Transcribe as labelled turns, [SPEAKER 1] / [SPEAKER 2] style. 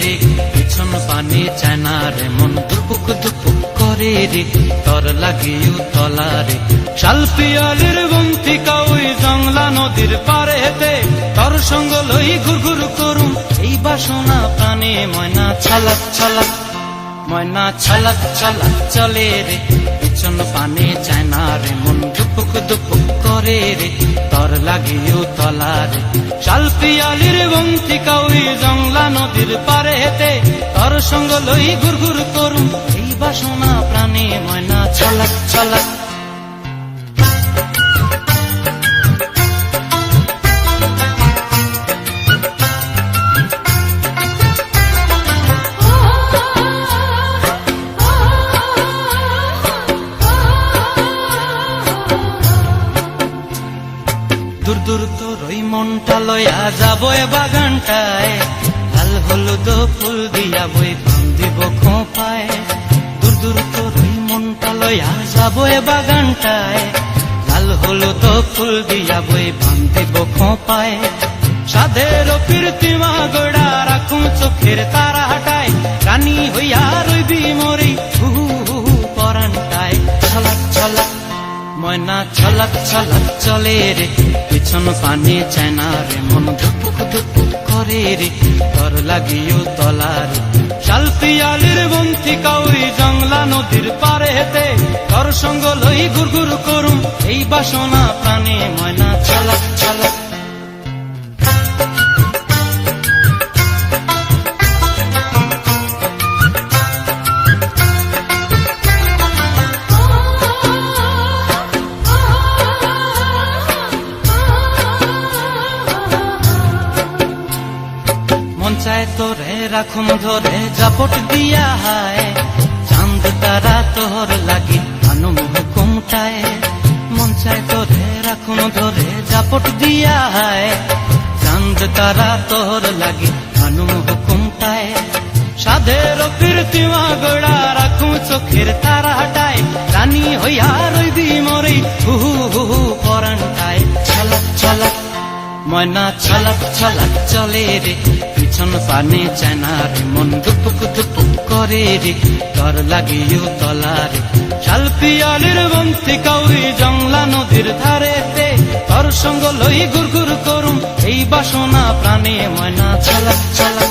[SPEAKER 1] রে, পিছন পানে চায় না রে, মন দুপুক দুপুক করে রে, তর লাগিও তলা রে। শাল পিয়ালির বন্তিকা ওই জংলা নদীর পারে হেতে, তর সঙ্গ লই ঘুর ঘুর করুম এই বাসনা প্রাণে। ময়না ছলাক ছলাক, ময়না ছলাক ছলাক চলে রে, পিছন পানে চায় না রে, মন দুপুক দুপুক করে রে, তর লাগিও তলা রে। শাল পিয়ালির বন্তিকা ওই জংলা নদীর পারে হেতে, তর সঙ্গ লই ঘুর ঘুর করুম এই বাসনা প্রাণে। ময়না ছলাক ছলাক। দূর দূর তোর ওই মনটা লয়া যাবো এ বাগানটায়, লাল হলুদ ফুল দিয়া বই বান্ধিব খোঁপায়। দূর দূর তোর ওই মনটা লয়া যাবো এ বাগানটায়, লাল হলুদ ফুল দিয়া বই বান্ধিব খোঁপায়। সাধের কীর্তিমা গোড়া রাখুম চোখের তারা হাটায়, রানী হইয়া রইবি মরি হু হু পরানটায়। ছলাক ছলাক, ময়না ছলাক ছলাক চলে রে, পিছন পানে চায় না রে, মন ধুপুক ধুপুক করে রে, তর লাগিও তলা রে। শাল পিয়ালির বন্তিকা ওই জংলা নদীর পারে হেতে, তর সঙ্গ লই ঘুর ঘুর করুম এই বাসনা প্রাণে। ময়না ছলাক ছলাক। মন চায় তোরে রাখুম ধরে জাপট দিয়া হায়, চাঁদ তারা তোর লাগি আনুম হুকুমটায়। মন চায় তোরে রাখুম ধরে জাপট দিয়া হায়, চাঁদ তারা তোর লাগি আনুম হুকুমটায়। সাধের কীর্তিমা গোড়া রাখুম চোখের তারা হাটায়, রানী হইয়া রইবি মরি হু হু পরানটায়। ছলাক ছলাক, ময়না ছলাক ছলাক চলে রে, পিছন পানে চায় না রে, মন দুপুক দুপুক করে রে, তর লাগিও তলা রে। শাল পিয়ালির বন্তিকা ওই জংলা নদীর ধারেতে, তর সঙ্গ লই ঘুর ঘুর করুম এই বাসনা প্রাণে। ময়না ছলাক ছলাক।